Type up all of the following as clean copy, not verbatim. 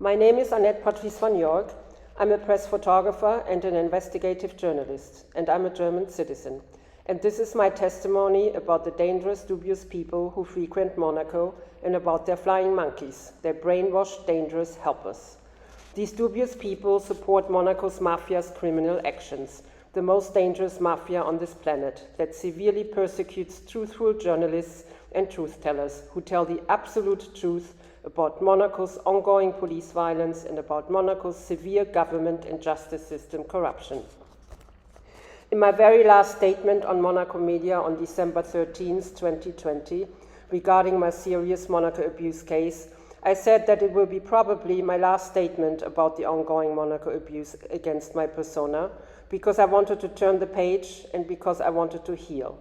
My name is Anett-Patrice van York. I'm a press photographer and an investigative journalist, and I'm a German citizen. And this is my testimony about the dangerous, dubious people who frequent Monaco and about their flying monkeys, their brainwashed, dangerous helpers. These dubious people support Monaco's mafia's criminal actions, the most dangerous mafia on this planet that severely persecutes truthful journalists and truth-tellers who tell the absolute truth about Monaco's ongoing police violence and about Monaco's severe government and justice system corruption. In my very last statement on Monaco Media on December 13, 2020, regarding my serious Monaco abuse case, I said that it will be probably my last statement about the ongoing Monaco abuse against my persona, because I wanted to turn the page and because I wanted to heal.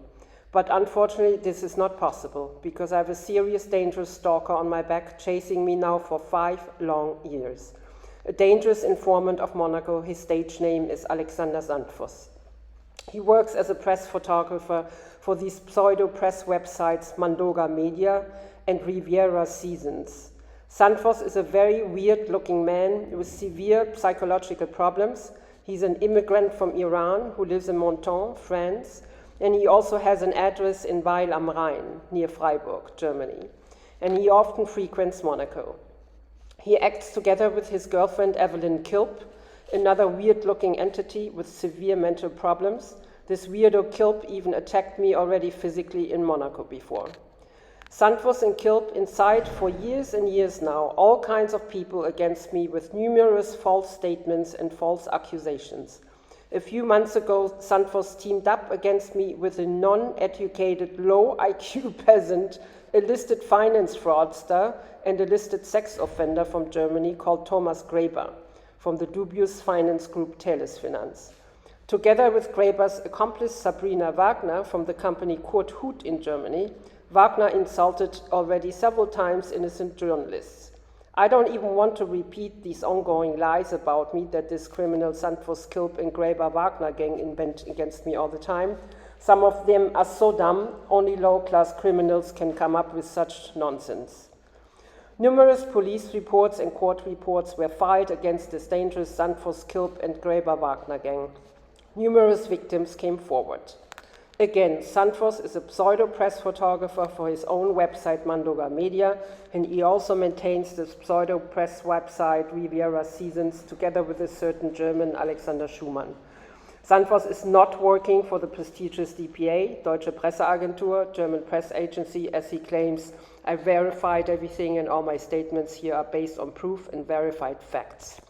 But unfortunately, this is not possible, because I have a serious, dangerous stalker on my back chasing me now for 5 long years. A dangerous informant of Monaco, his stage name is Alexander Sandvoss. He works as a press photographer for these pseudo-press websites Mandoga Media and Riviera Seasons. Sandvoss is a very weird-looking man with severe psychological problems. He's an immigrant from Iran who lives in Menton, France, and he also has an address in Weil am Rhein, near Freiburg, Germany. And he often frequents Monaco. He acts together with his girlfriend Evelyn Kilp, another weird-looking entity with severe mental problems. This weirdo Kilp even attacked me already physically in Monaco before. Sandvoss and Kilp incite for years and years now all kinds of people against me with numerous false statements and false accusations. A few months ago, Sandvoss teamed up against me with a non-educated, low IQ peasant, a listed finance fraudster, and a listed sex offender from Germany called Thomas Graeber, from the dubious finance group Teles Finanz. Together with Graeber's accomplice Sabrina Wagner from the company Kurt Huth in Germany, Wagner insulted already several times innocent journalists. I don't even want to repeat these ongoing lies about me that this criminal Sandvoss, Kilp, and Graeber Wagner gang invent against me all the time. Some of them are so dumb, only low-class criminals can come up with such nonsense. Numerous police reports and court reports were filed against this dangerous Sandvoss, Kilp, and Graeber Wagner gang. Numerous victims came forward. Again, Sandvoss is a pseudo-press photographer for his own website Mandoga Media, and he also maintains this pseudo-press website Riviera Seasons together with a certain German Alexander Schumann. Sandvoss is not working for the prestigious DPA, Deutsche Presseagentur, German press agency, as he claims. I verified everything, and all my statements here are based on proof and verified facts.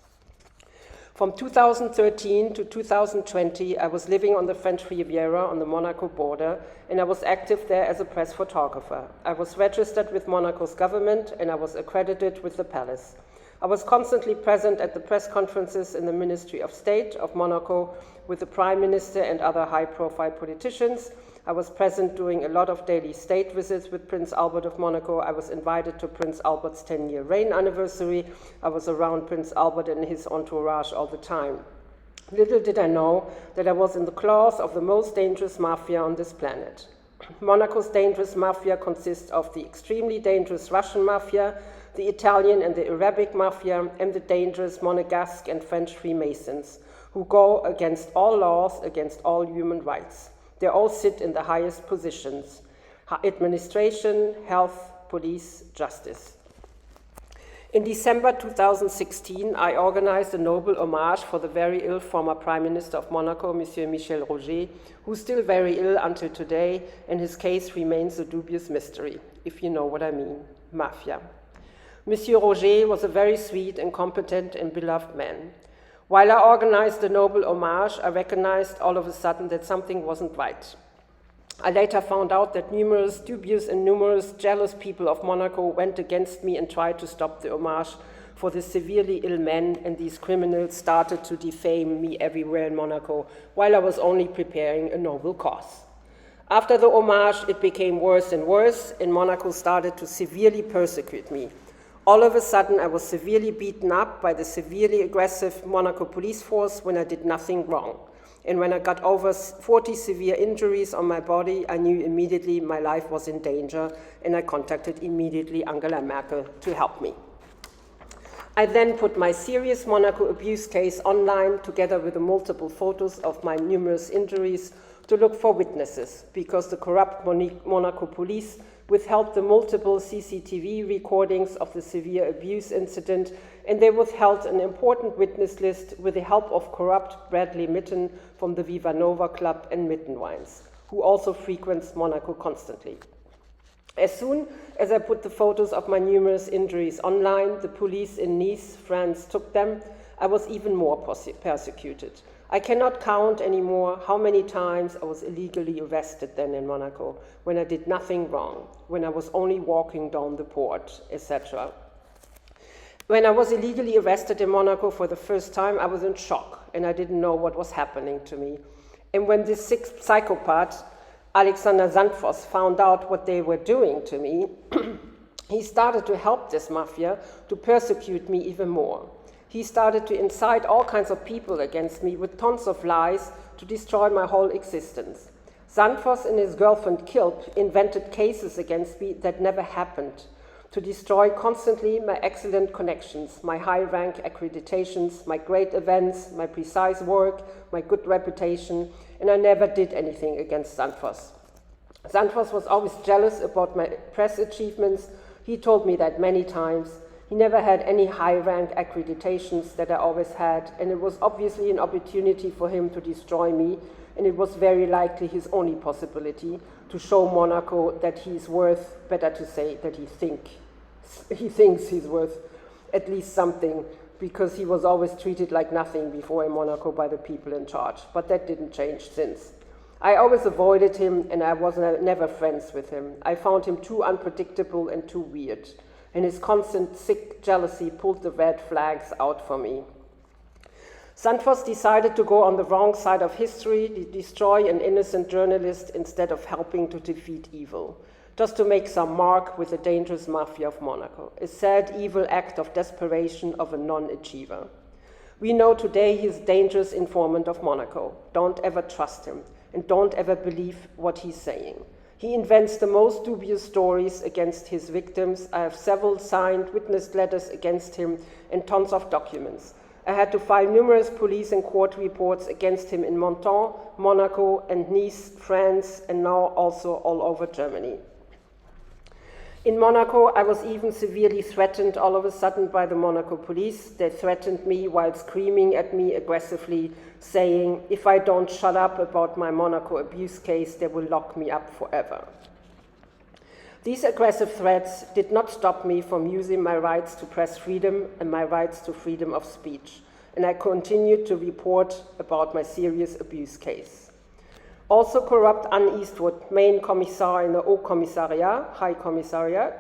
From 2013 to 2020, I was living on the French Riviera on the Monaco border, and I was active there as a press photographer. I was registered with Monaco's government, and I was accredited with the palace. I was constantly present at the press conferences in the Ministry of State of Monaco with the Prime Minister and other high-profile politicians. I was present during a lot of daily state visits with Prince Albert of Monaco. I was invited to Prince Albert's 10-year reign anniversary. I was around Prince Albert and his entourage all the time. Little did I know that I was in the claws of the most dangerous mafia on this planet. Monaco's dangerous mafia consists of the extremely dangerous Russian mafia, the Italian and the Arabic mafia, and the dangerous Monegasque and French Freemasons, who go against all laws, against all human rights. They all sit in the highest positions: administration, health, police, justice. In December 2016, I organized a noble homage for the very ill former Prime Minister of Monaco, Michel, who's still very ill until today, and his case remains a dubious mystery, if you know what I mean, mafia. Monsieur Roger was a very sweet and competent and beloved man. While I organized the noble homage, I recognized all of a sudden that something wasn't right. I later found out that numerous dubious and numerous jealous people of Monaco went against me and tried to stop the homage for this severely ill man, and these criminals started to defame me everywhere in Monaco while I was only preparing a noble cause. After the homage, it became worse and worse, and Monaco started to severely persecute me. All of a sudden, I was severely beaten up by the severely aggressive Monaco police force when I did nothing wrong. And when I got over 40 severe injuries on my body, I knew immediately my life was in danger, and I contacted immediately Angela Merkel to help me. I then put my serious Monaco abuse case online together with the multiple photos of my numerous injuries to look for witnesses, because the corrupt Monaco police withheld the multiple CCTV recordings of the severe abuse incident, and they withheld an important witness list with the help of corrupt Bradley Mitten from the Viva Nova Club and Mitten Wines, who also frequents Monaco constantly. As soon as I put the photos of my numerous injuries online, the police in Nice, France, took them. I was even more persecuted. I cannot count anymore how many times I was illegally arrested then in Monaco, when I did nothing wrong, when I was only walking down the port, etc. When I was illegally arrested in Monaco for the first time, I was in shock, and I didn't know what was happening to me. And when this sick psychopath, Alexander Sandvoss, found out what they were doing to me, he started to help this mafia to persecute me even more. He started to incite all kinds of people against me with tons of lies to destroy my whole existence. Sandvoss and his girlfriend Kilp invented cases against me that never happened, to destroy constantly my excellent connections, my high-rank accreditations, my great events, my precise work, my good reputation, and I never did anything against Sandvoss. Sandvoss was always jealous about my press achievements. He told me that many times. He never had any high-rank accreditations that I always had, and it was obviously an opportunity for him to destroy me, and it was very likely his only possibility to show Monaco that he's worth, better to say, that he thinks he's worth at least something, because he was always treated like nothing before in Monaco by the people in charge. But that didn't change since. I always avoided him, and I was never friends with him. I found him too unpredictable and too weird, and his constant sick jealousy pulled the red flags out for me. Sandvoss decided to go on the wrong side of history, to destroy an innocent journalist instead of helping to defeat evil, just to make some mark with the dangerous mafia of Monaco, a sad, evil act of desperation of a non-achiever. We know today he's a dangerous informant of Monaco. Don't ever trust him, and don't ever believe what he's saying. He invents the most dubious stories against his victims. I have several signed witness letters against him and tons of documents. I had to file numerous police and court reports against him in Menton, Monaco, and Nice, France, and now also all over Germany. In Monaco, I was even severely threatened all of a sudden by the Monaco police. They threatened me while screaming at me aggressively, saying, if I don't shut up about my Monaco abuse case, they will lock me up forever. These aggressive threats did not stop me from using my rights to press freedom and my rights to freedom of speech, and I continued to report about my serious abuse case. Also corrupt Anne Eastwood, main commissar in the Haut Commissariat, High Commissariat,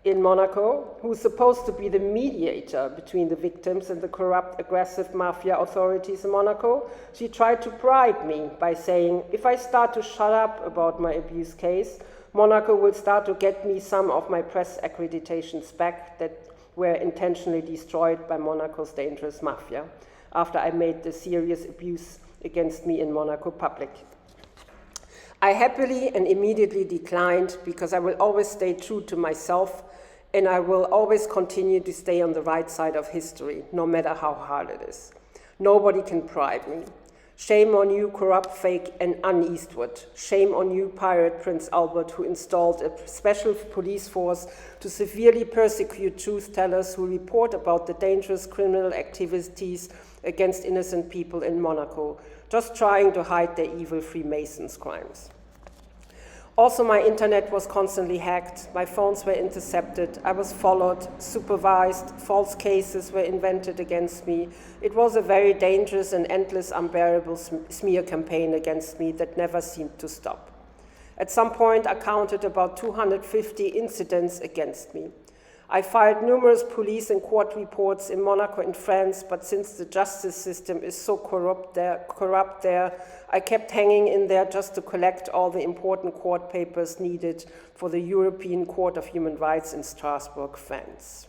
in Monaco, who's supposed to be the mediator between the victims and the corrupt, aggressive mafia authorities in Monaco, she tried to bribe me by saying, if I start to shut up about my abuse case, Monaco will start to get me some of my press accreditations back that were intentionally destroyed by Monaco's dangerous mafia after I made the serious abuse against me in Monaco public. I happily and immediately declined, because I will always stay true to myself, and I will always continue to stay on the right side of history, no matter how hard it is. Nobody can bribe me. Shame on you, corrupt fake and Anne Eastwood. Shame on you, pirate Prince Albert, who installed a special police force to severely persecute truth-tellers who report about the dangerous criminal activities against innocent people in Monaco, just trying to hide their evil Freemasons' crimes. Also, my internet was constantly hacked, my phones were intercepted, I was followed, supervised, false cases were invented against me. It was a very dangerous and endless, unbearable smear campaign against me that never seemed to stop. At some point, I counted about 250 incidents against me. I filed numerous police and court reports in Monaco and France, but since the justice system is so corrupt there, I kept hanging in there just to collect all the important court papers needed for the European Court of Human Rights in Strasbourg, France.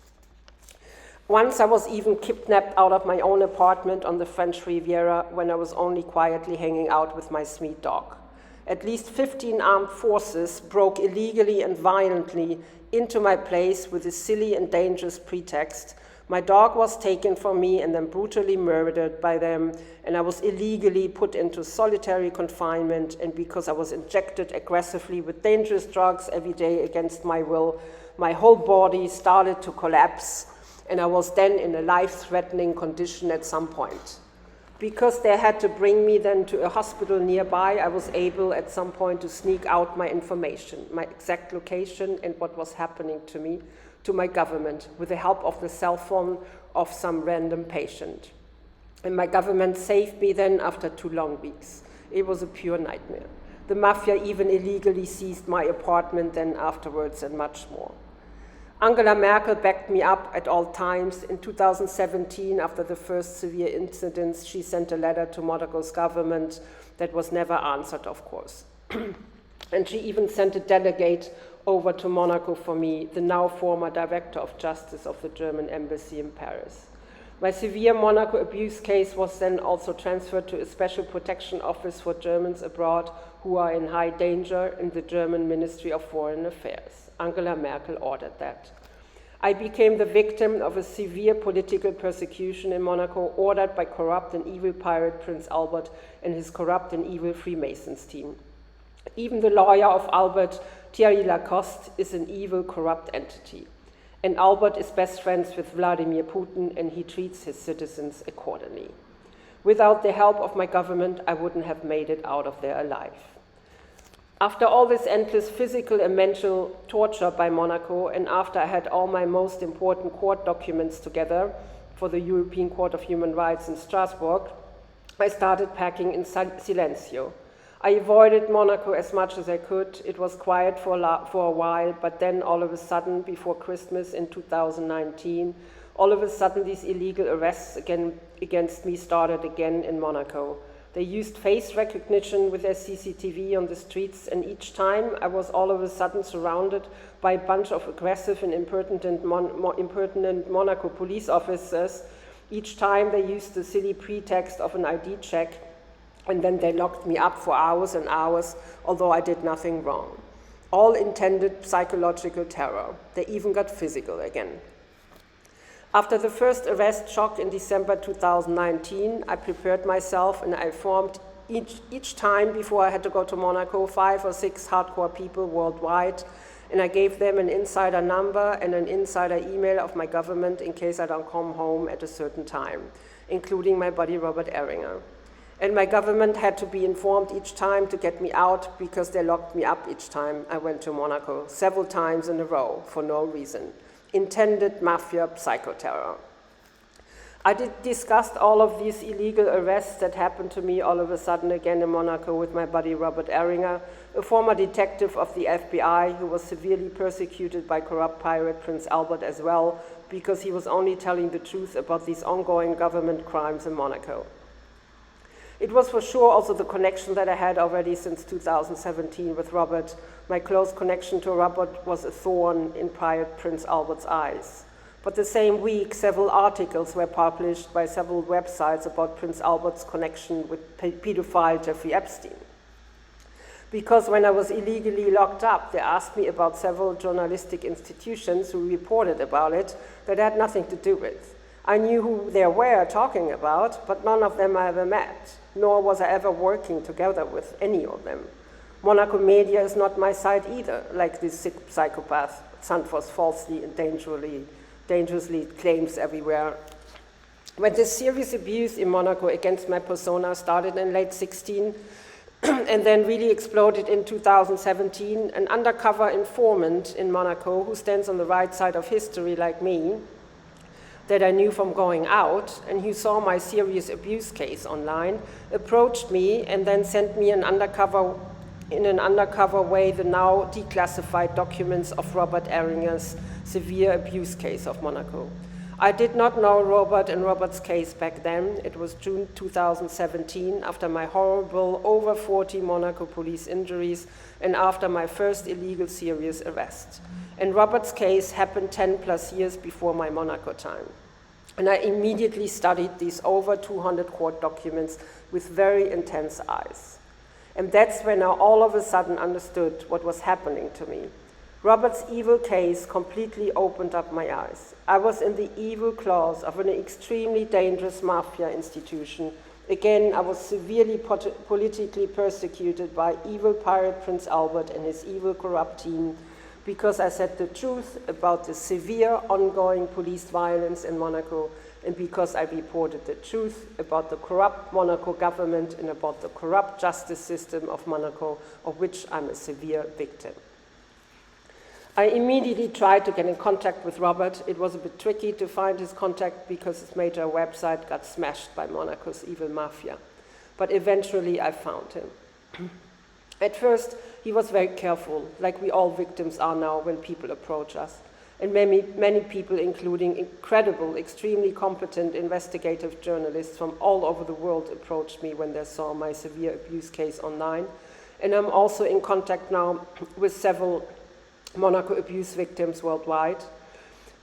Once I was even kidnapped out of my own apartment on the French Riviera when I was only quietly hanging out with my sweet dog. At least 15 armed forces broke illegally and violently into my place with a silly and dangerous pretext. My dog was taken from me and then brutally murdered by them, and I was illegally put into solitary confinement, and because I was injected aggressively with dangerous drugs every day against my will, my whole body started to collapse, and I was then in a life-threatening condition at some point. Because they had to bring me then to a hospital nearby, I was able at some point to sneak out my information, my exact location and what was happening to me, to my government, with the help of the cell phone of some random patient. And my government saved me then after 2 long weeks. It was a pure nightmare. The mafia even illegally seized my apartment then afterwards and much more. Angela Merkel backed me up at all times. In 2017, after the first severe incidents, she sent a letter to Monaco's government that was never answered, of course. And she even sent a delegate over to Monaco for me, the now former Director of Justice of the German Embassy in Paris. My severe Monaco abuse case was then also transferred to a special protection office for Germans abroad who are in high danger in the German Ministry of Foreign Affairs. Angela Merkel ordered that. I became the victim of a severe political persecution in Monaco ordered by corrupt and evil pirate Prince Albert and his corrupt and evil Freemasons team. Even the lawyer of Albert, Thierry Lacoste, is an evil, corrupt entity. And Albert is best friends with Vladimir Putin, and he treats his citizens accordingly. Without the help of my government, I wouldn't have made it out of there alive. After all this endless physical and mental torture by Monaco, and after I had all my most important court documents together for the European Court of Human Rights in Strasbourg, I started packing in silencio. I avoided Monaco as much as I could. It was quiet for a while, but then all of a sudden, before Christmas in 2019, all of a sudden these illegal arrests against me started again in Monaco. They used face recognition with their CCTV on the streets, and each time I was all of a sudden surrounded by a bunch of aggressive and impertinent Monaco police officers. Each time they used the silly pretext of an ID check, and then they locked me up for hours and hours, although I did nothing wrong. All intended psychological terror. They even got physical again. After the first arrest shock in December 2019, I prepared myself and I informed each time before I had to go to Monaco 5 or 6 hardcore people worldwide, and I gave them an insider number and an insider email of my government in case I don't come home at a certain time, including my buddy Robert Ehringer. And my government had to be informed each time to get me out because they locked me up each time I went to Monaco, several times in a row, for no reason. Intended mafia psychoterror. I discussed all of these illegal arrests that happened to me all of a sudden again in Monaco with my buddy Robert Ehringer, a former detective of the FBI who was severely persecuted by corrupt pirate Prince Albert as well, because he was only telling the truth about these ongoing government crimes in Monaco. It was for sure also the connection that I had already since 2017 with Robert. My close connection to Robert was a thorn in pirate Prince Albert's eyes. But the same week, several articles were published by several websites about Prince Albert's connection with pedophile Jeffrey Epstein. Because when I was illegally locked up, they asked me about several journalistic institutions who reported about it that I had nothing to do with. I knew who they were talking about, but none of them I ever met, nor was I ever working together with any of them. Monaga Media is not my side either, like this sick psychopath Sandvoss falsely and dangerously claims everywhere. When this serious abuse in Monaco against my persona started in late 2016 and then really exploded in 2017, an undercover informant in Monaco who stands on the right side of history like me, that I knew from going out and who saw my serious abuse case online, approached me and then sent me in an undercover way the now declassified documents of Robert Ehringer's severe abuse case of Monaco. I did not know Robert and Robert's case back then. It was June 2017, after my horrible over 40 Monaco police injuries and after my first illegal serious arrest. And Robert's case happened 10 plus years before my Monaco time. And I immediately studied these over 200 court documents with very intense eyes. And that's when I all of a sudden understood what was happening to me. Robert's evil case completely opened up my eyes. I was in the evil claws of an extremely dangerous mafia institution. Again, I was severely politically persecuted by evil pirate Prince Albert and his evil corrupt team because I said the truth about the severe ongoing police violence in Monaco and because I reported the truth about the corrupt Monaco government and about the corrupt justice system of Monaco, of which I'm a severe victim. I immediately tried to get in contact with Robert. It was a bit tricky to find his contact because his major website got smashed by Monaco's evil mafia. But eventually I found him. At first, he was very careful, like we all victims are now when people approach us. And many people, including incredible, extremely competent investigative journalists from all over the world, approached me when they saw my severe abuse case online. And I'm also in contact now with several Monaco abuse victims worldwide.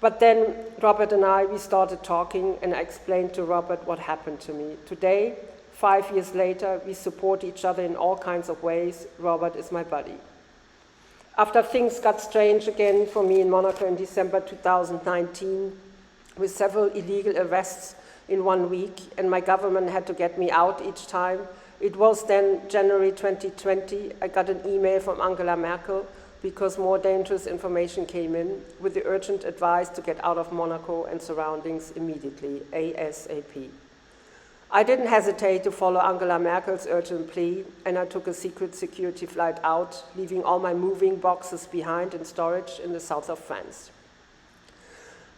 But then Robert and we started talking, and I explained to Robert what happened to me. Today, 5 years later, we support each other in all kinds of ways. Robert is my buddy. After things got strange again for me in Monaco in December 2019, with several illegal arrests in 1 week, and my government had to get me out each time, it was then January 2020, I got an email from Angela Merkel because more dangerous information came in with the urgent advice to get out of Monaco and surroundings immediately, ASAP. I didn't hesitate to follow Angela Merkel's urgent plea, and I took a secret security flight out, leaving all my moving boxes behind in storage in the south of France.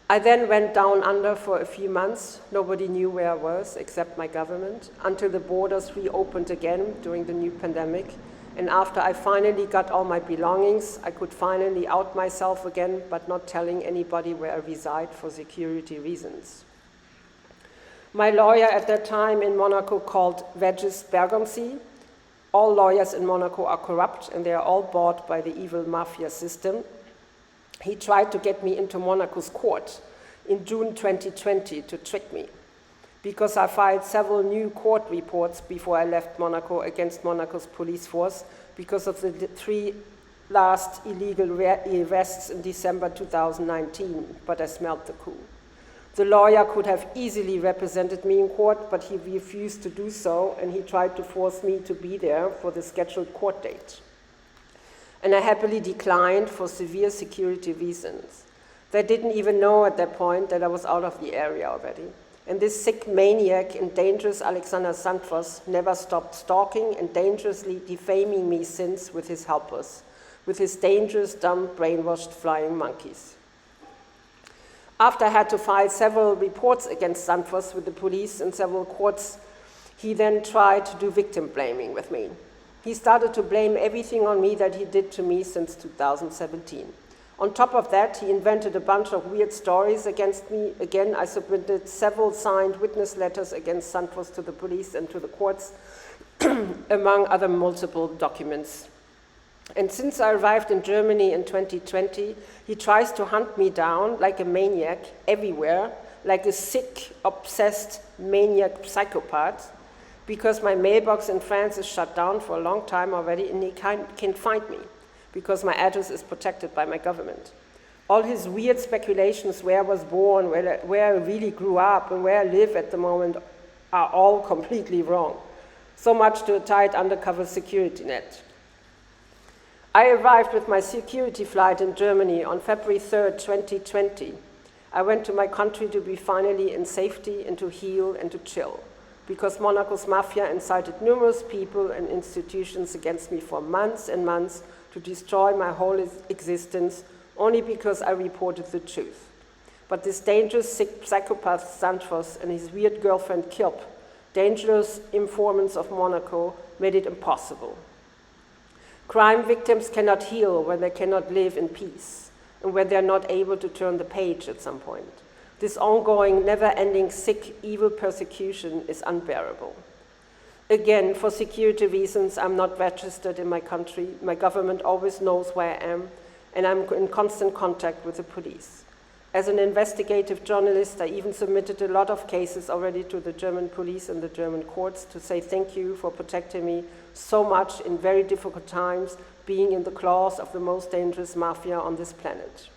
I then went down under for a few months. Nobody knew where I was except my government, until the borders reopened again during the new pandemic. And after I finally got all my belongings, I could finally out myself again, but not telling anybody where I reside for security reasons. My lawyer at that time in Monaco called Regis Bergonzi. All lawyers in Monaco are corrupt, and they are all bought by the evil mafia system. He tried to get me into Monaco's court in June 2020 to trick me, because I filed several new court reports before I left Monaco against Monaco's police force because of the 3 last illegal arrests in December 2019, but I smelled the coup. The lawyer could have easily represented me in court, but he refused to do so, and he tried to force me to be there for the scheduled court date. And I happily declined for severe security reasons. They didn't even know at that point that I was out of the area already. And this sick maniac and dangerous Alexander Sandvoss never stopped stalking and dangerously defaming me since with his helpers, with his dangerous, dumb, brainwashed flying monkeys. After I had to file several reports against Sandvoss with the police and several courts, he then tried to do victim blaming with me. He started to blame everything on me that he did to me since 2017. On top of that, he invented a bunch of weird stories against me. Again, I submitted several signed witness letters against Sandvoss to the police and to the courts, among other multiple documents. And since I arrived in Germany in 2020, he tries to hunt me down like a maniac everywhere, like a sick, obsessed, maniac psychopath, because my mailbox in France is shut down for a long time already, and he can't find me, because my address is protected by my government. All his weird speculations where I was born, where I really grew up, and where I live at the moment are all completely wrong. So much to a tight undercover security net. I arrived with my security flight in Germany on February 3rd, 2020. I went to my country to be finally in safety and to heal and to chill, because Monaco's mafia incited numerous people and institutions against me for months and months to destroy my whole existence only because I reported the truth. But this dangerous, sick psychopath Sandvoss and his weird girlfriend Kirp, dangerous informants of Monaco, made it impossible. Crime victims cannot heal when they cannot live in peace and when they're not able to turn the page at some point. This ongoing, never-ending, sick, evil persecution is unbearable. Again, for security reasons, I'm not registered in my country. My government always knows where I am, and I'm in constant contact with the police. As an investigative journalist, I even submitted a lot of cases already to the German police and the German courts to say thank you for protecting me so much in very difficult times, being in the claws of the most dangerous mafia on this planet.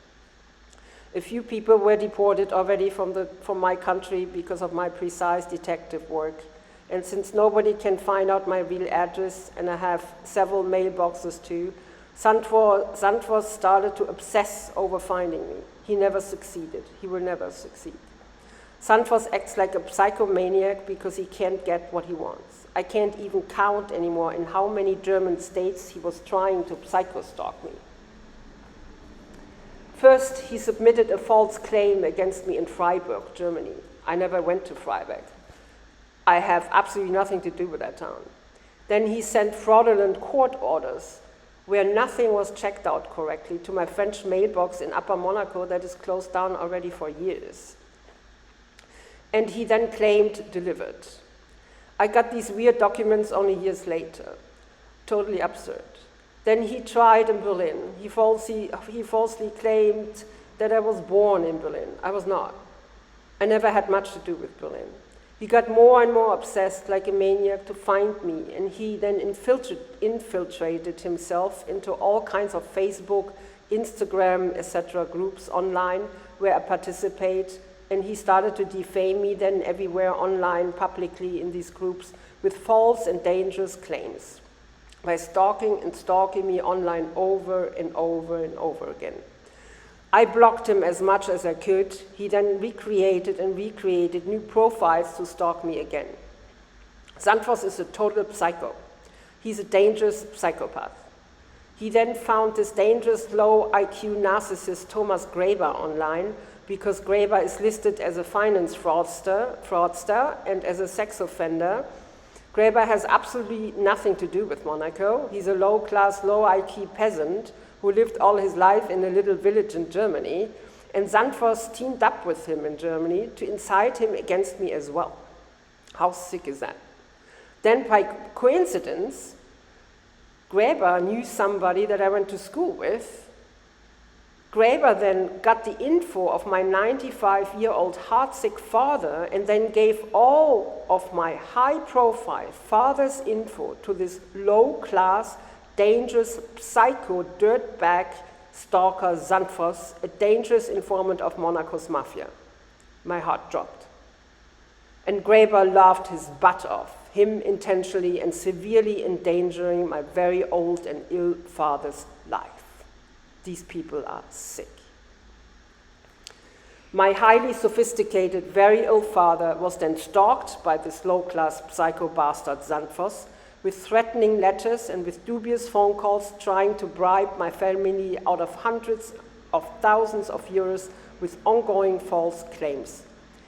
A few people were deported already from my country because of my precise detective work. And since nobody can find out my real address, and I have several mailboxes too, Sandvoss started to obsess over finding me. He never succeeded. He will never succeed. Sandvoss acts like a psychomaniac because he can't get what he wants. I can't even count anymore in how many German states he was trying to psycho-stalk me. First, he submitted a false claim against me in Freiburg, Germany. I never went to Freiburg. I have absolutely nothing to do with that town. Then he sent fraudulent court orders where nothing was checked out correctly to my French mailbox in Upper Monaco that is closed down already for years. And he then claimed delivered. I got these weird documents only years later. Totally absurd. Then he tried in Berlin. He falsely claimed that I was born in Berlin. I was not. I never had much to do with Berlin. He got more and more obsessed like a maniac to find me, and he then infiltrated himself into all kinds of Facebook, Instagram, etc. groups online where I participate, and he started to defame me then everywhere online publicly in these groups with false and dangerous claims by stalking me online over and over and over again. I blocked him as much as I could. He then recreated new profiles to stalk me again. Sandvoss is a total psycho. He's a dangerous psychopath. He then found this dangerous low IQ narcissist Thomas Graeber online because Graeber is listed as a finance fraudster and as a sex offender. Graeber has absolutely nothing to do with Monaco. He's a low-class, low-IQ peasant who lived all his life in a little village in Germany, and Sandvoss teamed up with him in Germany to incite him against me as well. How sick is that? Then by coincidence, Graeber knew somebody that I went to school with. Graeber then got the info of my 95-year-old heartsick father and then gave all of my high-profile father's info to this low-class, dangerous psycho dirtbag stalker Sandvoss, a dangerous informant of Monaco's mafia. My heart dropped. And Graeber laughed his butt off, him intentionally and severely endangering my very old and ill father's life. These people are sick. My highly sophisticated, very ill father was then stalked by this low-class psycho bastard Sandvoss with threatening letters and with dubious phone calls trying to bribe my family out of hundreds of thousands of euros with ongoing false claims.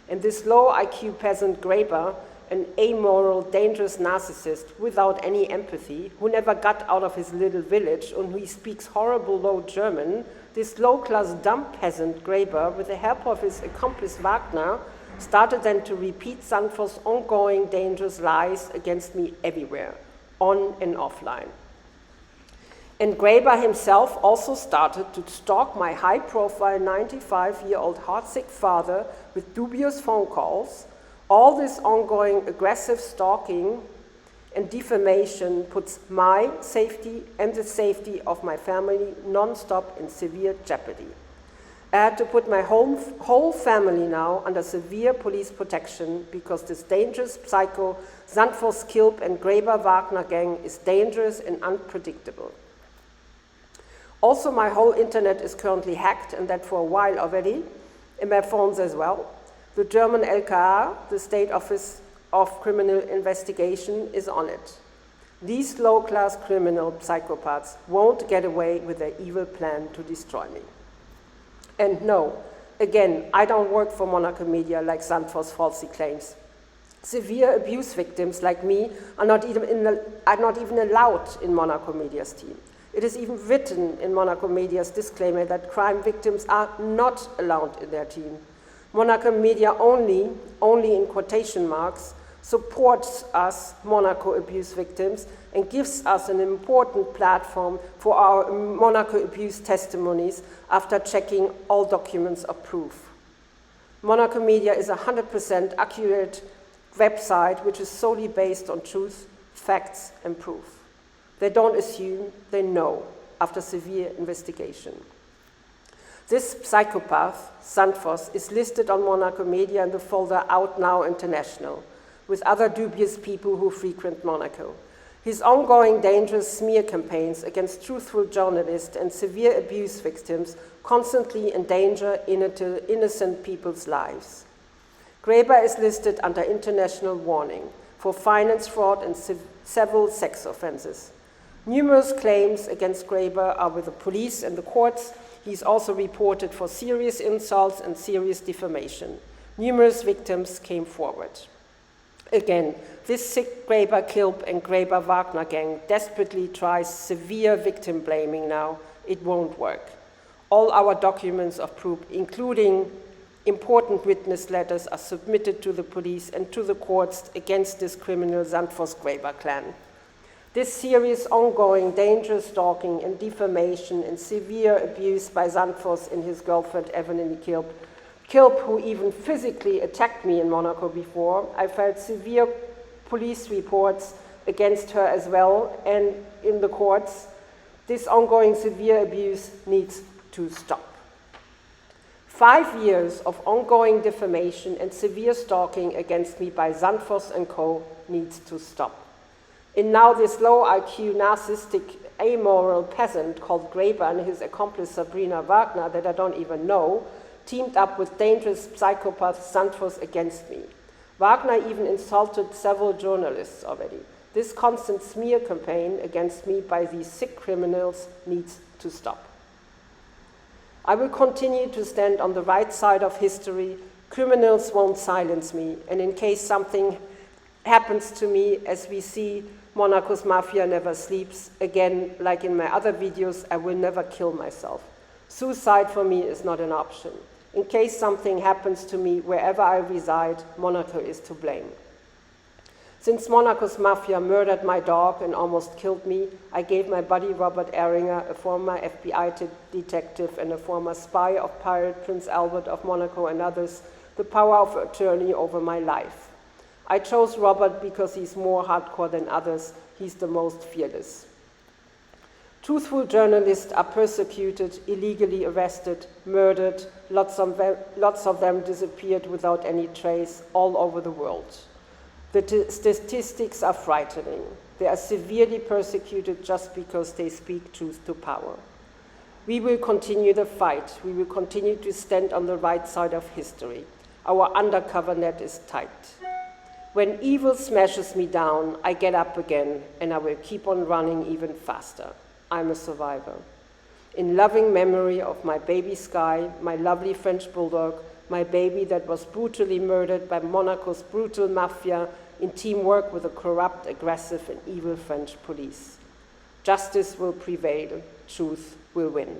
And this low IQ peasant Graeber, an amoral, dangerous narcissist without any empathy, who never got out of his little village and who speaks horrible low German, this low-class dumb peasant Graeber, with the help of his accomplice Wagner, started then to repeat Sandvoss' ongoing dangerous lies against me everywhere, on and offline. And Graeber himself also started to stalk my high-profile 95-year-old heartsick father with dubious phone calls. All this ongoing aggressive stalking and defamation puts my safety and the safety of my family non-stop in severe jeopardy. I had to put my whole family now under severe police protection because this dangerous psycho Sandvoss, Kilp and Graeber Wagner gang is dangerous and unpredictable. Also, my whole internet is currently hacked, and that for a while already, and my phones as well. The German LKA, the State Office of Criminal Investigation, is on it. These low-class criminal psychopaths won't get away with their evil plan to destroy me. And no, again, I don't work for Monaco Media like Sandvoss falsely claims. Severe abuse victims like me are not even allowed in Monaco Media's team. It is even written in Monaco Media's disclaimer that crime victims are not allowed in their team. Monaco Media only in quotation marks, supports us, Monaco abuse victims, and gives us an important platform for our Monaco abuse testimonies after checking all documents of proof. Monaco Media is a 100% accurate website which is solely based on truth, facts, and proof. They don't assume, they know after severe investigation. This psychopath, Sandvoss, is listed on Monaco Media in the folder Out Now International, with other dubious people who frequent Monaco. His ongoing dangerous smear campaigns against truthful journalists and severe abuse victims constantly endanger innocent people's lives. Graeber is listed under international warning for finance fraud and several sex offenses. Numerous claims against Graeber are with the police and the courts. He's also reported for serious insults and serious defamation. Numerous victims came forward. Again, this sick Graeber-Kilp and Graeber-Wagner gang desperately tries severe victim blaming now. It won't work. All our documents of proof, including important witness letters, are submitted to the police and to the courts against this criminal Sandvoss-Graeber clan. This serious, ongoing, dangerous stalking and defamation and severe abuse by Sandvoss and his girlfriend Evelyn Kilp, who even physically attacked me in Monaco before. I felt severe police reports against her as well, and in the courts. This ongoing severe abuse needs to stop. 5 years of ongoing defamation and severe stalking against me by Sandvoss and co. needs to stop. And now this low IQ, narcissistic, amoral peasant called Graeber and his accomplice Sabrina Wagner, that I don't even know, teamed up with dangerous psychopath Sandvoss against me. Wagner even insulted several journalists already. This constant smear campaign against me by these sick criminals needs to stop. I will continue to stand on the right side of history. Criminals won't silence me, and in case something happens to me, as we see, Monaco's mafia never sleeps. Again, like in my other videos, I will never kill myself. Suicide for me is not an option. In case something happens to me wherever I reside, Monaco is to blame. Since Monaco's mafia murdered my dog and almost killed me, I gave my buddy Robert Ehringer, a former FBI detective and a former spy of pirate Prince Albert of Monaco and others, the power of attorney over my life. I chose Robert because he's more hardcore than others. He's the most fearless. Truthful journalists are persecuted, illegally arrested, murdered. Lots of them disappeared without any trace all over the world. The statistics are frightening. They are severely persecuted just because they speak truth to power. We will continue the fight. We will continue to stand on the right side of history. Our undercover net is tight. When evil smashes me down, I get up again, and I will keep on running even faster. I'm a survivor. In loving memory of my baby Sky, my lovely French bulldog, my baby that was brutally murdered by Monaco's brutal mafia in teamwork with a corrupt, aggressive, and evil French police. Justice will prevail. Truth will win.